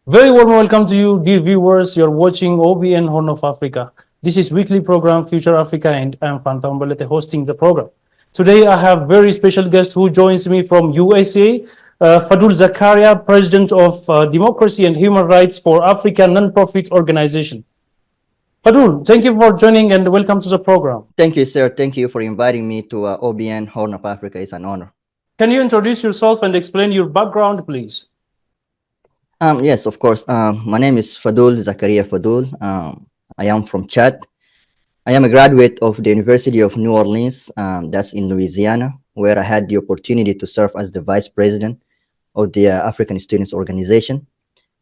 Very warm welcome to you, dear viewers. You're watching OBN Horn of Africa. This is weekly program Future Africa, and I'm Fantambalete hosting the program. Today, I have very special guest who joins me from USA, Fadul Zakaria, President of Democracy and Human Rights for Africa non-profit organization. Fadul, thank you for joining and welcome to the program. Thank you, sir. Thank you for inviting me to OBN Horn of Africa. It's an honor. Can you introduce yourself and explain your background, please? Yes, of course. My name is Fadul Zakaria Fadul. I am from Chad. I am a graduate of the University of New Orleans, that's in Louisiana, where I had the opportunity to serve as the vice president of the African Students Organization.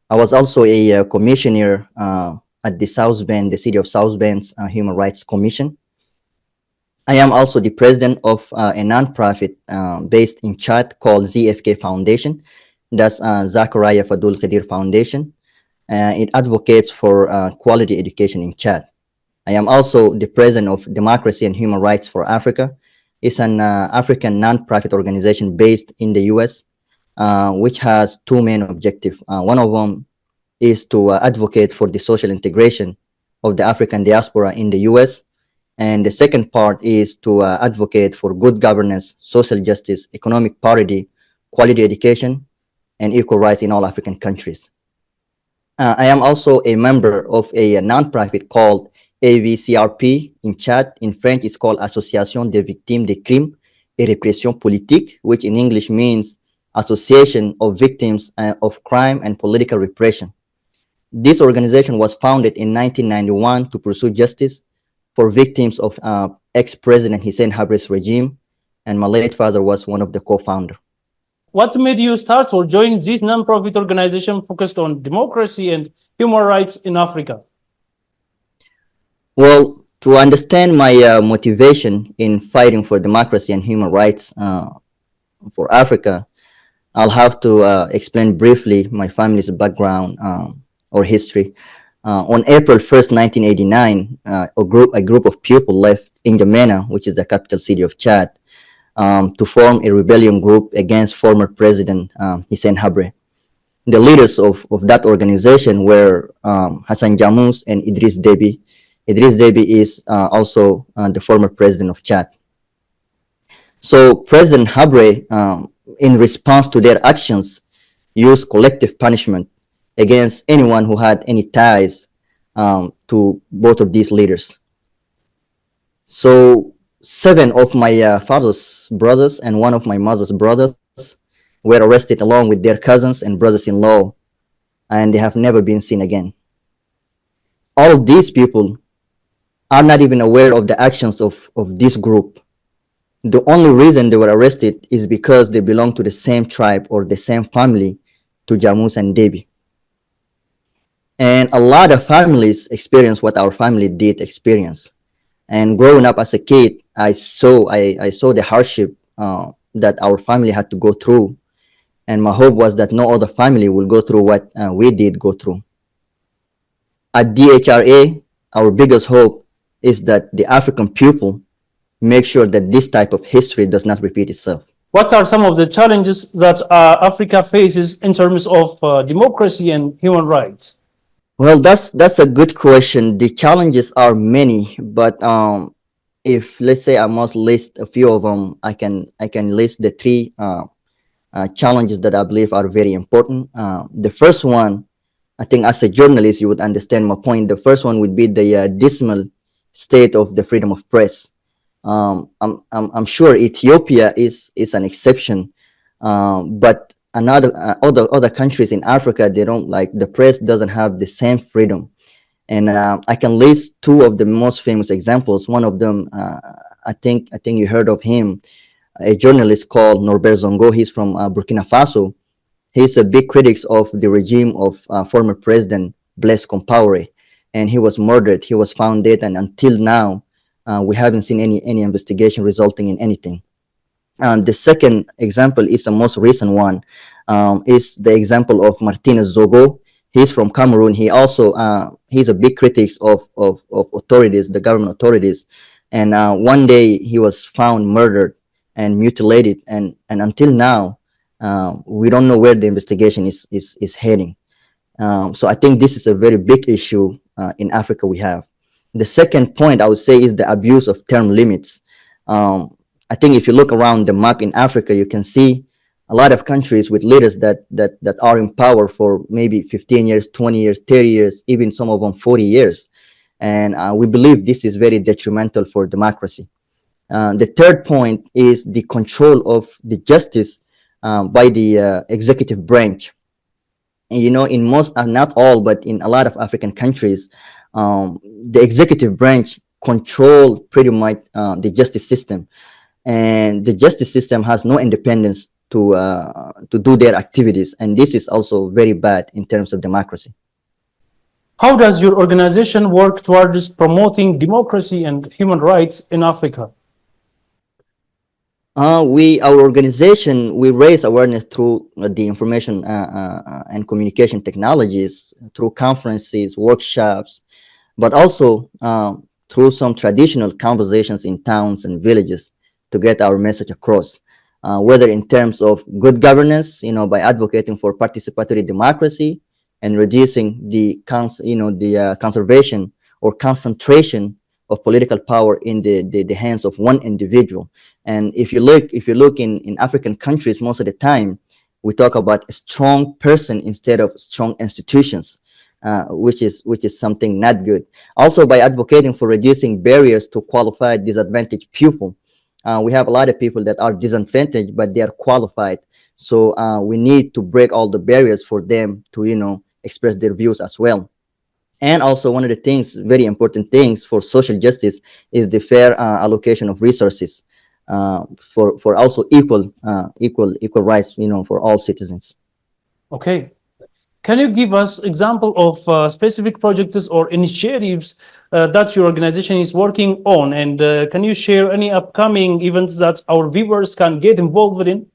I was also a commissioner at the South Bend, the city of South Bend's Human Rights Commission. I am also the president of a nonprofit based in Chad called ZFK Foundation. That's Zakaria Fadul Khadir Foundation. It advocates for quality education in Chad. I am also the president of Democracy and Human Rights for Africa. It's an African nonprofit organization based in the US, which has two main objectives. One of them is to advocate for the social integration of the African diaspora in the US. And the second part is to advocate for good governance, social justice, economic parity, quality education, and equal rights in all African countries. I am also a member of a nonprofit called AVCRP in Chad. In French, it's called Association des Victimes des Crimes et Répression Politique, which in English means Association of Victims of Crime and Political Repression. This organization was founded in 1991 to pursue justice for victims of ex-President Hissène Habre's regime, and my late father was one of the co-founders. What made you start or join this non-profit organization focused on democracy and human rights in Africa? Well, to understand my motivation in fighting for democracy and human rights for Africa, I'll have to explain briefly my family's background or history. On April 1st, 1989, a group of people left N'Djamena, which is the capital city of Chad, to form a rebellion group against former President Hissène Habre. The leaders of that organization were Hassan Jamous and Idriss Déby. Idriss Déby is also the former president of Chad. So President Habre, in response to their actions, used collective punishment against anyone who had any ties to both of these leaders. So 7 of my father's brothers and 1 of my mother's brothers were arrested along with their cousins and brothers-in-law, and they have never been seen again. All of these people are not even aware of the actions of this group. The only reason they were arrested is because they belong to the same tribe or the same family to Jamous and Déby. And a lot of families experience what our family did experience. And growing up as a kid, I saw the hardship that our family had to go through. And my hope was that no other family will go through what we did go through. At DHRA, our biggest hope is that the African people make sure that this type of history does not repeat itself. What are some of the challenges that Africa faces in terms of democracy and human rights? Well, that's a good question. The challenges are many, but if let's say I must list a few of them, I can list the 3 challenges that I believe are very important. The first one, I think as a journalist, you would understand my point. The first one would be the dismal state of the freedom of press. I'm sure Ethiopia is an exception, but other countries in Africa, they don't, like, the press doesn't have the same freedom. And I can list 2 of the most famous examples. One of them, I think you heard of him, a journalist called Norbert Zongo. He's from Burkina Faso. He's a big critic of the regime of former President Blaise Compaoré, and he was murdered. He was found dead, and until now, we haven't seen any investigation resulting in anything. The second example is the most recent one, is the example of Martinez Zogo. He's from Cameroon. He also he's a big critic of authorities, the government authorities. And one day he was found murdered and mutilated, and until now we don't know where the investigation is heading. So I think this is a very big issue in Africa we have. The second point I would say is the abuse of term limits. I think if you look around the map in Africa, you can see a lot of countries with leaders that are in power for maybe 15 years, 20 years, 30 years, even some of them 40 years. And we believe this is very detrimental for democracy. The third point is the control of the justice by the executive branch. You know, in most, not all, but in a lot of African countries, the executive branch control pretty much the justice system, and the justice system has no independence to do their activities, and this is also very bad in terms of democracy. How does your organization work towards promoting democracy and human rights in Africa? Our organization, we raise awareness through the information and communication technologies, through conferences, workshops, but also through some traditional conversations in towns and villages to get our message across. Whether in terms of good governance, you know, by advocating for participatory democracy and reducing the conservation or concentration of political power in the hands of one individual. And if you look in African countries, most of the time we talk about a strong person instead of strong institutions, which is something not good. Also, by advocating for reducing barriers to qualified disadvantaged people, we have a lot of people that are disadvantaged, but they are qualified. So we need to break all the barriers for them to, express their views as well. And also, one of the things, very important things for social justice, is the fair allocation of resources for also equal rights, for all citizens. Okay. Can you give us example of specific projects or initiatives that your organization is working on? And can you share any upcoming events that our viewers can get involved in?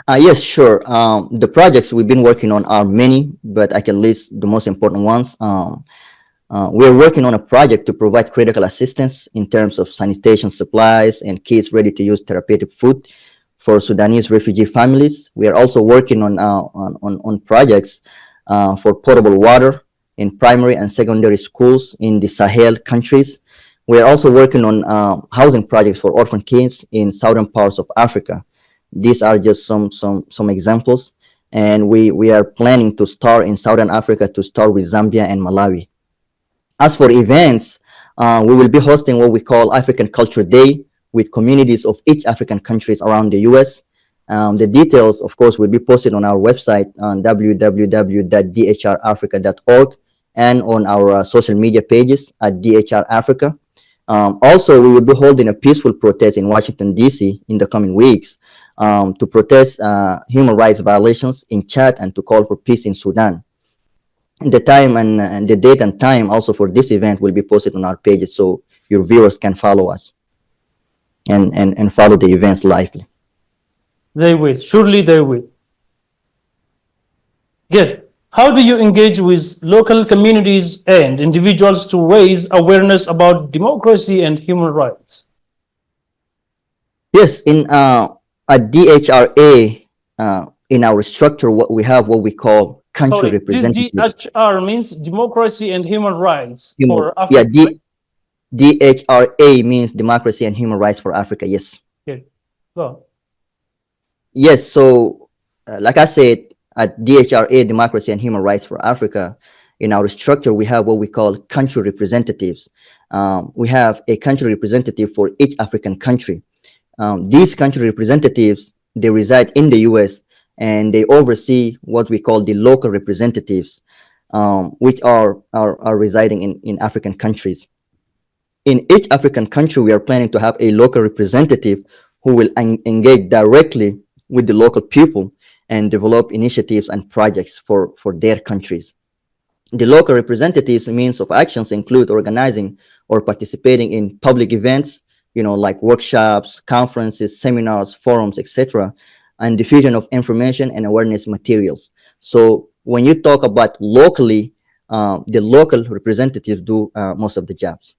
Yes, sure. The projects we've been working on are many, but I can list the most important ones. We're working on a project to provide critical assistance in terms of sanitation supplies and kits ready to use therapeutic food for Sudanese refugee families. We are also working on projects for potable water in primary and secondary schools in the Sahel countries. We are also working on housing projects for orphan kids in southern parts of Africa. These are just some examples, and we are planning to start in Southern Africa, to start with Zambia and Malawi. As for events, we will be hosting what we call African Culture Day with communities of each African countries around the US. The details, of course, will be posted on our website on www.dhrafrica.org and on our social media pages at DHR Africa. Also, we will be holding a peaceful protest in Washington, D.C. in the coming weeks to protest human rights violations in Chad and to call for peace in Sudan. The time and the date and time also for this event will be posted on our pages, so your viewers can follow us and follow the events lively. They will. Surely they will. Good. How do you engage with local communities and individuals to raise awareness about democracy and human rights? Yes, in at DHRA, in our structure, we have what we call country Sorry, representatives. this DHR means democracy and human rights for Yeah, Africa. DHRA means democracy and human rights for Africa. Yes. Good. Go. Yes. So, like I said, at DHRA, Democracy and Human Rights for Africa, in our structure, we have what we call country representatives. We have a country representative for each African country. These country representatives, they reside in the US, and they oversee what we call the local representatives, which are residing in African countries. In each African country, we are planning to have a local representative who will engage directly with the local people and develop initiatives and projects for their countries. The local representatives' means of actions include organizing or participating in public events, like workshops, conferences, seminars, forums, etc., and diffusion of information and awareness materials. So when you talk about locally, the local representatives do most of the jobs.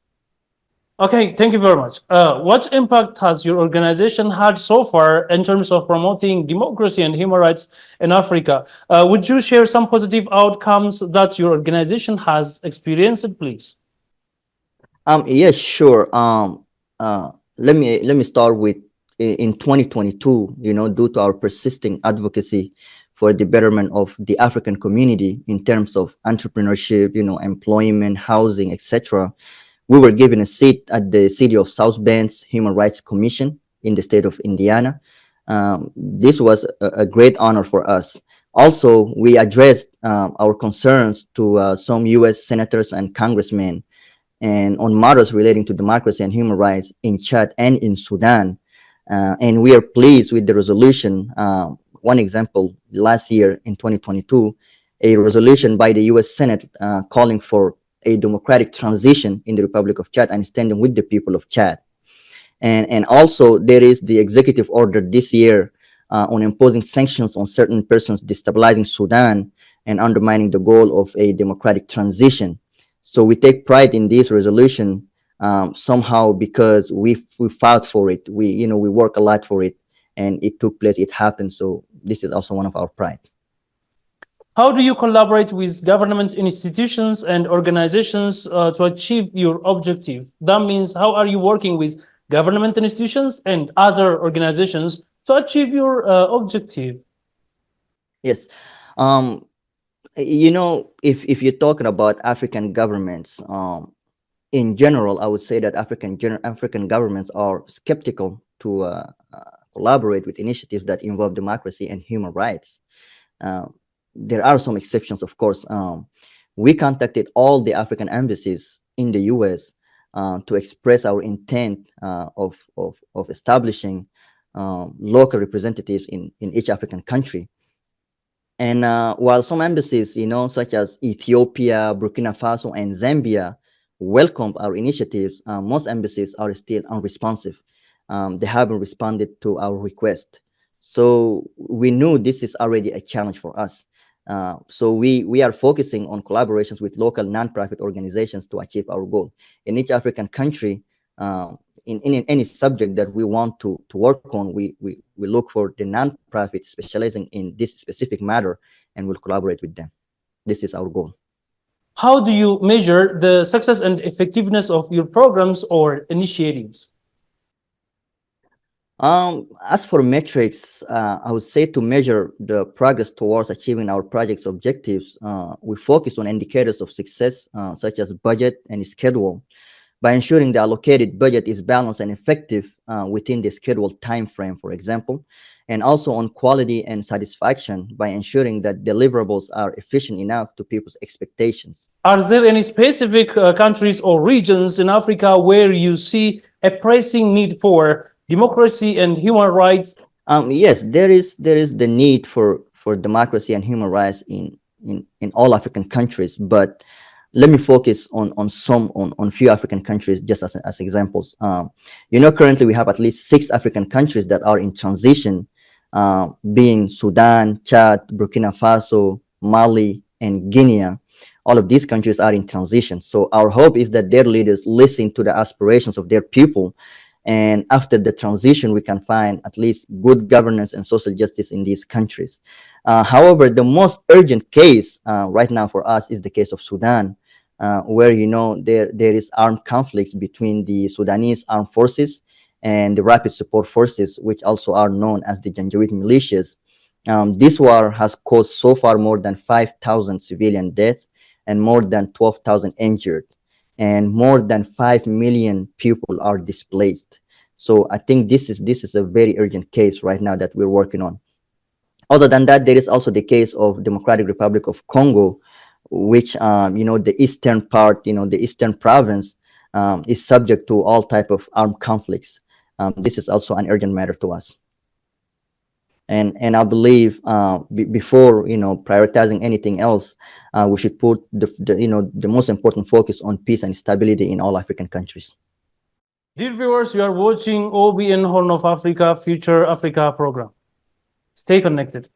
Okay, thank you very much. What impact has your organization had so far in terms of promoting democracy and human rights in Africa? Would you share some positive outcomes that your organization has experienced, please? Yes, sure. Let me start with in 2022. Due to our persisting advocacy for the betterment of the African community in terms of entrepreneurship, employment, housing, etc., we were given a seat at the City of South Bend's Human Rights Commission in the state of Indiana. This was a great honor for us. Also, we addressed our concerns to some U.S. senators and congressmen and on matters relating to democracy and human rights in Chad and in Sudan. And we are pleased with the resolution. One example, last year in 2022, a resolution by the US Senate calling for a democratic transition in the Republic of Chad and standing with the people of Chad. And also, there is the executive order this year on imposing sanctions on certain persons destabilizing Sudan and undermining the goal of a democratic transition. So we take pride in this resolution somehow because we fought for it. We work a lot for it, and it took place. It happened. So this is also one of our pride. How do you collaborate with government institutions and organizations to achieve your objective? That means, how are you working with government institutions and other organizations to achieve your objective? Yes. Um, if you're talking about African governments, in general, I would say that African governments are skeptical to collaborate with initiatives that involve democracy and human rights. Uh, there are some exceptions, of course. We contacted all the African embassies in the U.S. To express our intent of establishing local representatives in each African country. And while some embassies, such as Ethiopia, Burkina Faso, and Zambia, welcomed our initiatives, most embassies are still unresponsive. They haven't responded to our request. So we knew this is already a challenge for us. So we are focusing on collaborations with local nonprofit organizations to achieve our goal. In each African country, in any subject that we want to work on, we look for the nonprofit specializing in this specific matter and we'll collaborate with them. This is our goal. How do you measure the success and effectiveness of your programs or initiatives? As for metrics, I would say to measure the progress towards achieving our project's objectives, we focus on indicators of success, such as budget and schedule, by ensuring the allocated budget is balanced and effective within the scheduled time frame, for example, and also on quality and satisfaction by ensuring that deliverables are efficient enough to people's expectations. Are there any specific countries or regions in Africa where you see a pressing need for democracy and human rights? Yes, there is the need for democracy and human rights in all African countries, but let me focus on few African countries just as examples. Currently we have at least 6 African countries that are in transition, being Sudan, Chad, Burkina Faso, Mali, and Guinea. All of these countries are in transition. So our hope is that their leaders listen to the aspirations of their people, and after the transition, we can find at least good governance and social justice in these countries. However, the most urgent case right now for us is the case of Sudan, where there is armed conflicts between the Sudanese armed forces and the rapid support forces, which also are known as the Janjaweed militias. This war has caused so far more than 5,000 civilian deaths and more than 12,000 injured, and more than 5 million people are displaced. So I think this is a very urgent case right now that we're working on. Other than that, there is also the case of Democratic Republic of Congo, which the eastern part, the eastern province, is subject to all type of armed conflicts. This is also an urgent matter to us. And I believe before prioritizing anything else, we should put the most important focus on peace and stability in all African countries. Dear viewers, you are watching OBN Horn of Africa Future Africa program. Stay connected.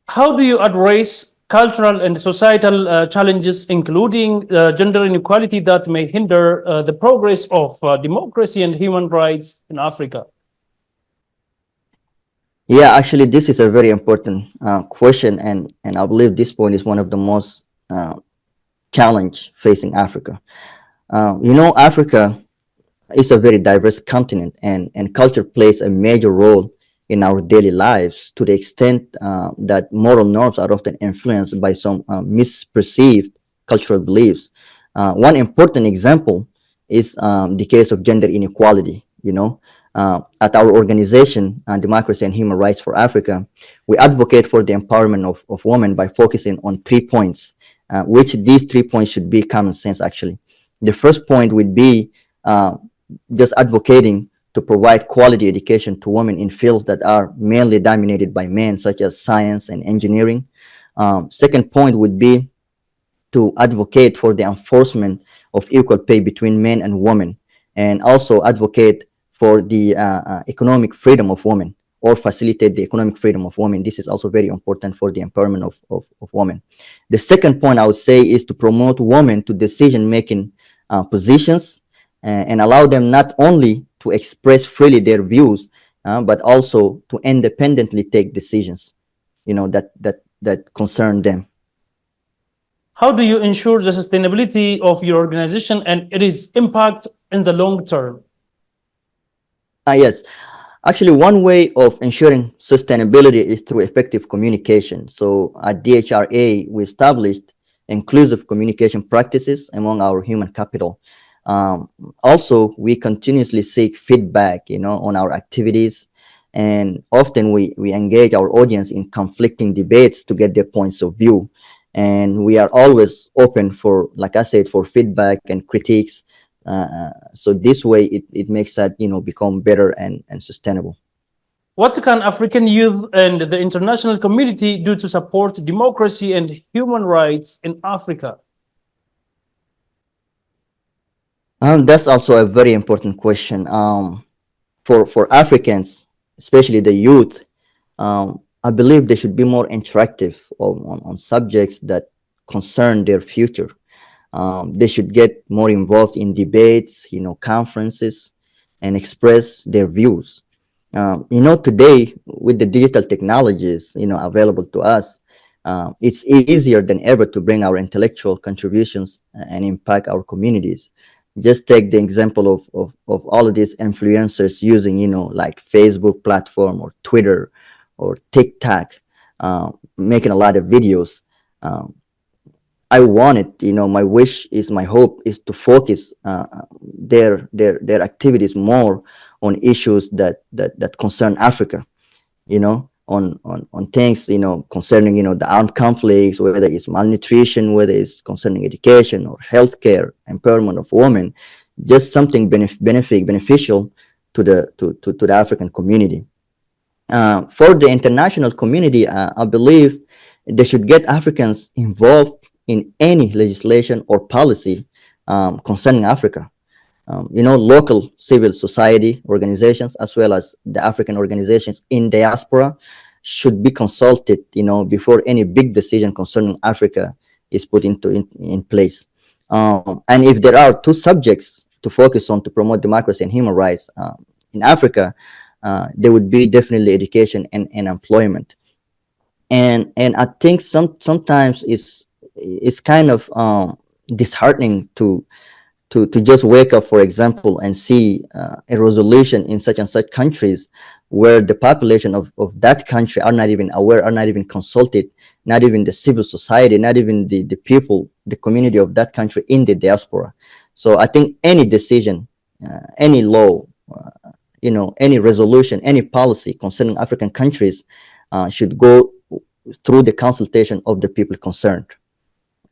How do you address cultural and societal challenges, including gender inequality, that may hinder the progress of democracy and human rights in Africa? Yeah, actually, this is a very important question, and I believe this point is one of the most challenge facing Africa. Africa is a very diverse continent, and culture plays a major role in our daily lives to the extent that moral norms are often influenced by some misperceived cultural beliefs. One important example is the case of gender inequality. At our organization, Democracy and Human Rights for Africa, we advocate for the empowerment of women by focusing on 3 points, which these 3 points should be common sense actually. The first point would be just advocating to provide quality education to women in fields that are mainly dominated by men, such as science and engineering. Second point would be to advocate for the enforcement of equal pay between men and women, and also advocate for the economic freedom of women, or facilitate the economic freedom of women. This is also very important for the empowerment of women. The second point I would say is to promote women to decision-making positions, and allow them not only to express freely their views, but also to independently take decisions, that concern them. How do you ensure the sustainability of your organization and its impact in the long term? Yes, actually, one way of ensuring sustainability is through effective communication. So at DHRA, we established inclusive communication practices among our human capital. Um, Also, we continuously seek feedback, on our activities, and often we engage our audience in conflicting debates to get their points of view. And we are always open for, like I said, for feedback and critiques. So this way, it makes that become better and sustainable. What can African youth and the international community do to support democracy and human rights in Africa? That's also a very important question. For Africans, especially the youth, I believe they should be more interactive on subjects that concern their future. They should get more involved in debates, conferences, and express their views. Today with the digital technologies, available to us, it's easier than ever to bring our intellectual contributions and impact our communities. Just take the example of all of these influencers using, like Facebook platform or Twitter or TikTok, making a lot of videos. Um, I want it, my wish is, my hope is to focus their activities more on issues that concern Africa, on things, concerning, the armed conflicts, whether it's malnutrition, whether it's concerning education or healthcare, empowerment of women, just something beneficial to the African community. For the international community, I believe they should get Africans involved in any legislation or policy concerning Africa. Local civil society organizations, as well as the African organizations in diaspora, should be consulted, before any big decision concerning Africa is put in place. And if there are two subjects to focus on to promote democracy and human rights in Africa, there would be definitely education and employment. And I think sometimes it's kind of disheartening to just wake up, for example, and see a resolution in such and such countries where the population of that country are not even aware, are not even consulted, not even the civil society, not even the people, the community of that country in the diaspora. So I think any decision, any law, any resolution, any policy concerning African countries should go through the consultation of the people concerned.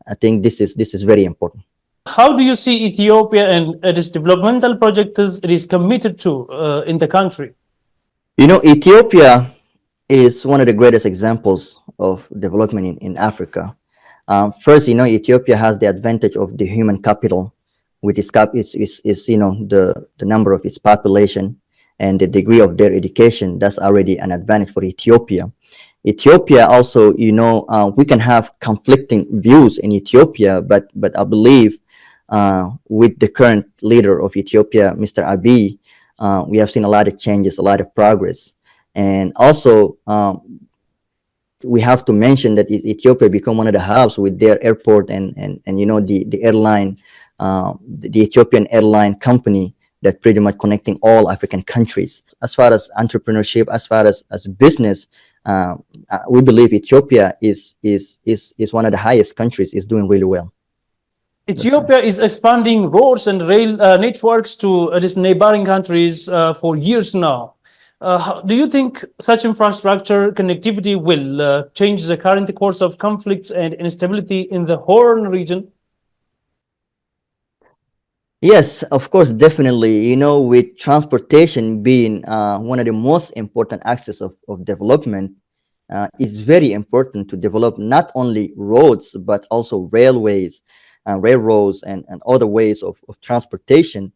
I think this is very important. How do you see Ethiopia and its developmental projects it is committed to in the country? Ethiopia is one of the greatest examples of development in Africa. First, Ethiopia has the advantage of the human capital, which is the number of its population and the degree of their education. That's already an advantage for Ethiopia. Ethiopia also, we can have conflicting views in Ethiopia, but I believe with the current leader of Ethiopia, Mr. Abiy, we have seen a lot of changes, a lot of progress. And also, we have to mention that Ethiopia become one of the hubs with their airport and the airline, the Ethiopian airline company that pretty much connecting all African countries. As far as entrepreneurship, as far as business, we believe Ethiopia is one of the highest countries, is doing really well. Ethiopia is expanding roads and rail networks to these neighboring countries for years now. Do you think such infrastructure connectivity will change the current course of conflicts and instability in the Horn region? Yes, of course, definitely. With transportation being one of the most important axes of development, it's very important to develop not only roads, but also railways, railroads, and other ways of transportation.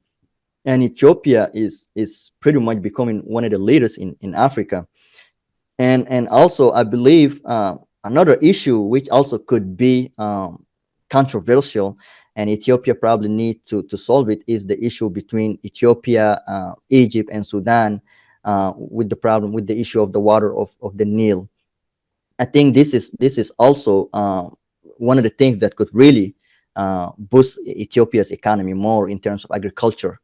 And Ethiopia is pretty much becoming one of the leaders in Africa. And also, I believe another issue which also could be controversial, and Ethiopia probably needs to solve it, is the issue between Ethiopia, Egypt, and Sudan, with the problem with the issue of the water of the Nile. I think this is also one of the things that could really boost Ethiopia's economy more in terms of agriculture.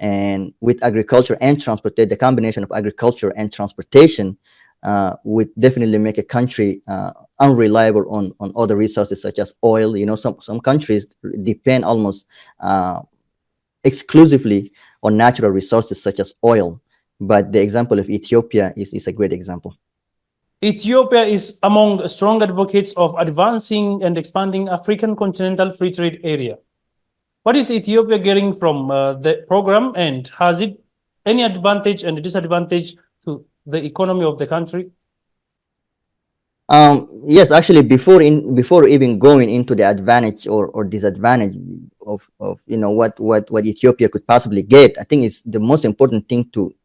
And with agriculture and transportation, the combination of agriculture and transportation would definitely make a country unreliable on other resources such as oil. Some countries depend almost exclusively on natural resources such as oil. But the example of Ethiopia is a great example. Ethiopia is among strong advocates of advancing and expanding African continental free trade area. What is Ethiopia getting from the program, and has it any advantage and disadvantage to the economy of the country? Yes, actually, before even going into the advantage or disadvantage of what Ethiopia could possibly get, I think it's the most important thing to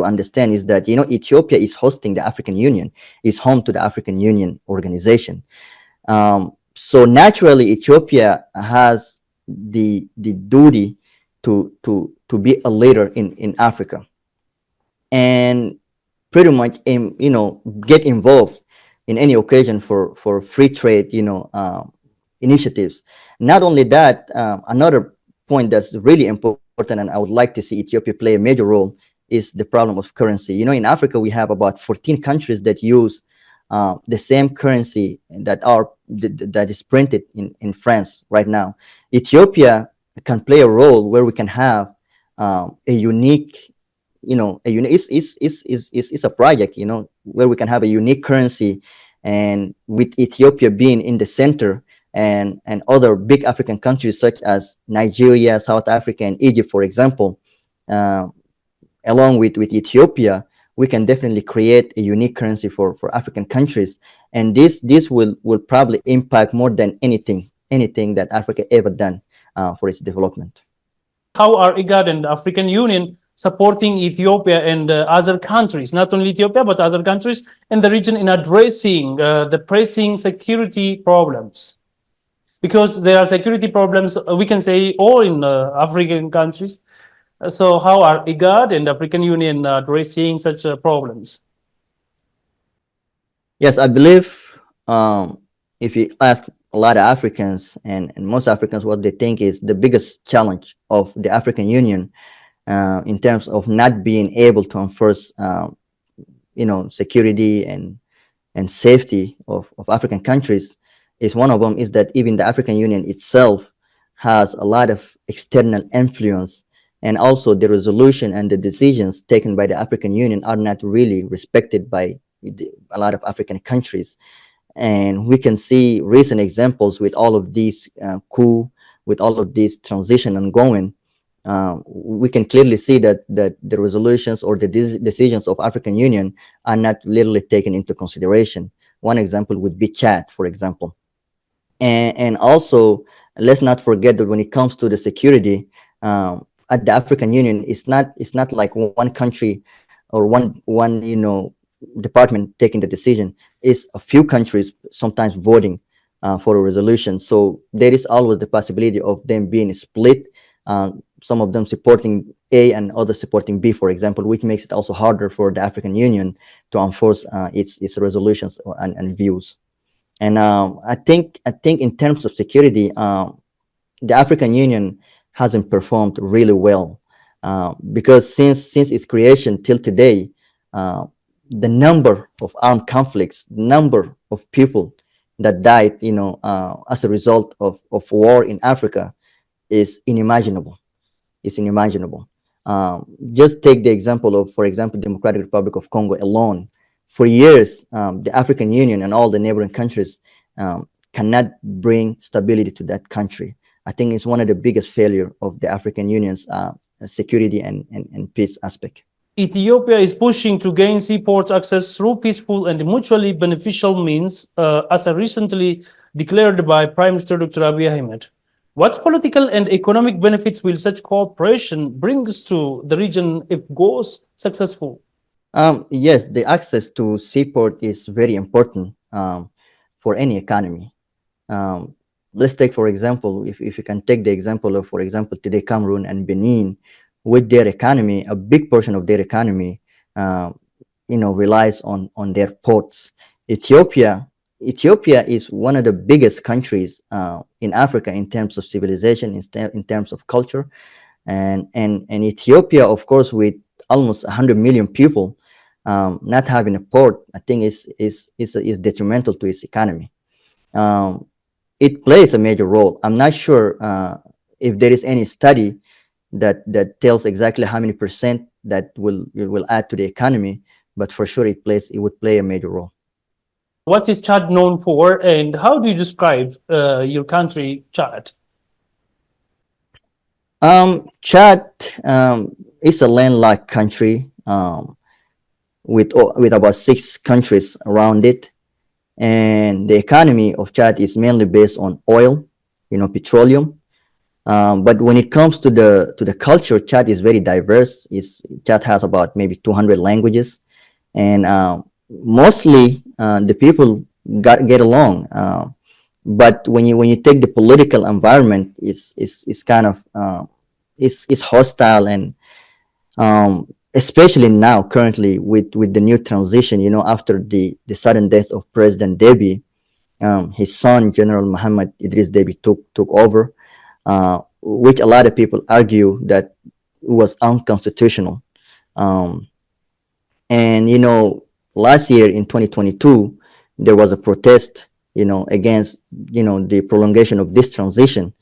understand is that Ethiopia is hosting the African Union, is home to the African Union organization. So naturally, Ethiopia has the duty to be a leader in Africa, and pretty much get involved in any occasion for free trade initiatives. Not only that, another point that's really important, and I would like to see Ethiopia play a major role, is the problem of currency. In Africa we have about 14 countries that use the same currency that is printed in France right now. Ethiopia can play a role where we can have a unique, it's a project, where we can have a unique currency, and with Ethiopia being in the center, and other big African countries such as Nigeria, South Africa, and Egypt, for example, along with Ethiopia, we can definitely create a unique currency for African countries, and this will probably impact more than anything that Africa ever done for its development. How are IGAD and the African Union supporting Ethiopia and other countries, not only Ethiopia, but other countries in the region, in addressing the pressing security problems? Because there are security problems, we can say, all in African countries. So how are IGAD and the African Union addressing such problems? Yes, I believe if you ask a lot of Africans, and most Africans, what they think is the biggest challenge of the African Union in terms of not being able to enforce security and safety of African countries, is one of them is that even the African Union itself has a lot of external influence, and also the resolution and the decisions taken by the African Union are not really respected by a lot of African countries. And we can see recent examples with all of these coup, with all of these transition ongoing. We can clearly see that the resolutions or the decisions of African Union are not literally taken into consideration. One example would be Chad, for example. And also, let's not forget that when it comes to the security at the African Union, it's not like one country or one department taking the decision. It's a few countries sometimes voting for a resolution. So there is always the possibility of them being split. Some of them supporting A and others supporting B, for example, which makes it also harder for the African Union to enforce its resolutions and views. And I think in terms of security, the African Union hasn't performed really well because since its creation till today, uh, the number of armed conflicts, number of people that died, as a result of war in Africa is unimaginable. It's unimaginable. Just take the example of, for example, Democratic Republic of Congo alone. For years, the African Union and all the neighboring countries cannot bring stability to that country. I think it's one of the biggest failure of the African Union's security and peace aspect. Ethiopia is pushing to gain seaport access through peaceful and mutually beneficial means, as recently declared by Prime Minister Dr. Abiy Ahmed. What political and economic benefits will such cooperation brings to the region if goes successful? Yes, the access to seaport is very important for any economy. Um, let's take, for example, if you can take the example of, for example, today Cameroon and Benin, with their economy, a big portion of their economy, uh, relies on their ports. Ethiopia, Ethiopia is one of the biggest countries in Africa in terms of civilization, in terms of culture, and Ethiopia, of course, with almost 100 million people, not having a port, I think is detrimental to its economy. Um, it plays a major role. I'm not sure if there is any study that tells exactly how many percent that will add to the economy, but for sure it would play a major role. What is Chad known for, and how do you describe your country, Chad? Chad is a landlocked country with about 6 countries around it, and the economy of Chad is mainly based on oil, petroleum. But when it comes to the culture, Chad is very diverse. Chad has about maybe 200 languages, and mostly the people get along. But when you take the political environment, it's kind of it's hostile, and especially now currently with the new transition. After the sudden death of President Deby, his son General Muhammad Idris Deby took over, which a lot of people argue that was unconstitutional. Um, and last year in 2022, there was a protest, against the prolongation of this transition,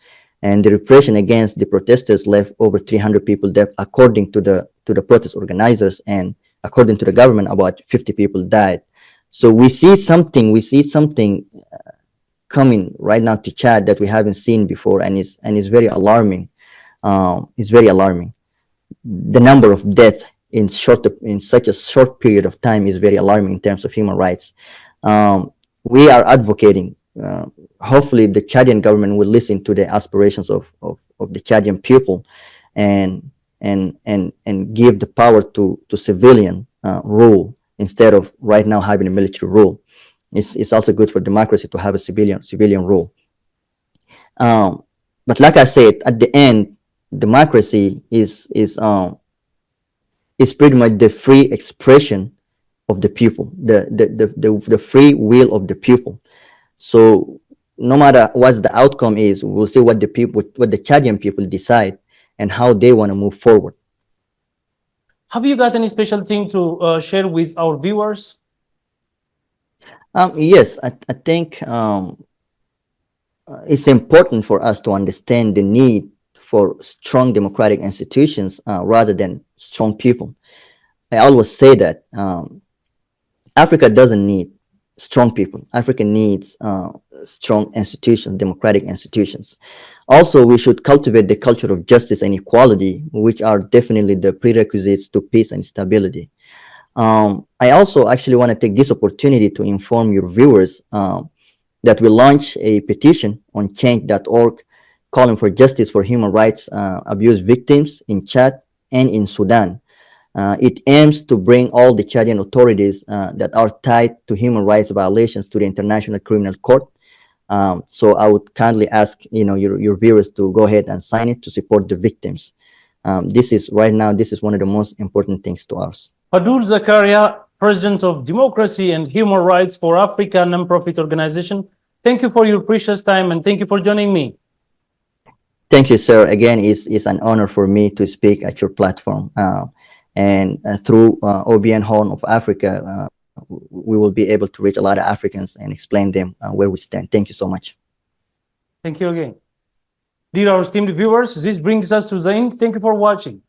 and the repression against the protesters left over 300 people dead, according to the protest organizers, and according to the government, about 50 people died. So we see something coming right now to Chad that we haven't seen before, and it's very alarming. It's very alarming. The number of deaths in such a short period of time is very alarming in terms of human rights. We are advocating. Hopefully, the Chadian government will listen to the aspirations of the Chadian people, and give the power to civilian rule instead of right now having a military rule. It's also good for democracy to have a civilian rule. But like I said, at the end, democracy is pretty much the free expression of the people, the free will of the people. So no matter what the outcome is, we'll see what the Chadian people decide and how they want to move forward. Have you got any special thing to share with our viewers? Yes, I think it's important for us to understand the need for strong democratic institutions rather than strong people. I always say that Africa doesn't need strong people. Africa needs strong institutions, democratic institutions. Also, we should cultivate the culture of justice and equality, which are definitely the prerequisites to peace and stability. I also actually want to take this opportunity to inform your viewers that we launched a petition on change.org calling for justice for human rights abuse victims in Chad and in Sudan. It aims to bring all the Chadian authorities that are tied to human rights violations to the International Criminal Court. So I would kindly ask, your viewers to go ahead and sign it to support the victims. This is one of the most important things to us. Fadul Zakaria, President of Democracy and Human Rights for Africa nonprofit organization. Thank you for your precious time and thank you for joining me. Thank you, sir. Again, it's an honor for me to speak at your platform. And through OBN Horn of Africa, we will be able to reach a lot of Africans and explain them where we stand. Thank you so much. Thank you again. Dear our esteemed viewers, this brings us to the end. Thank you for watching.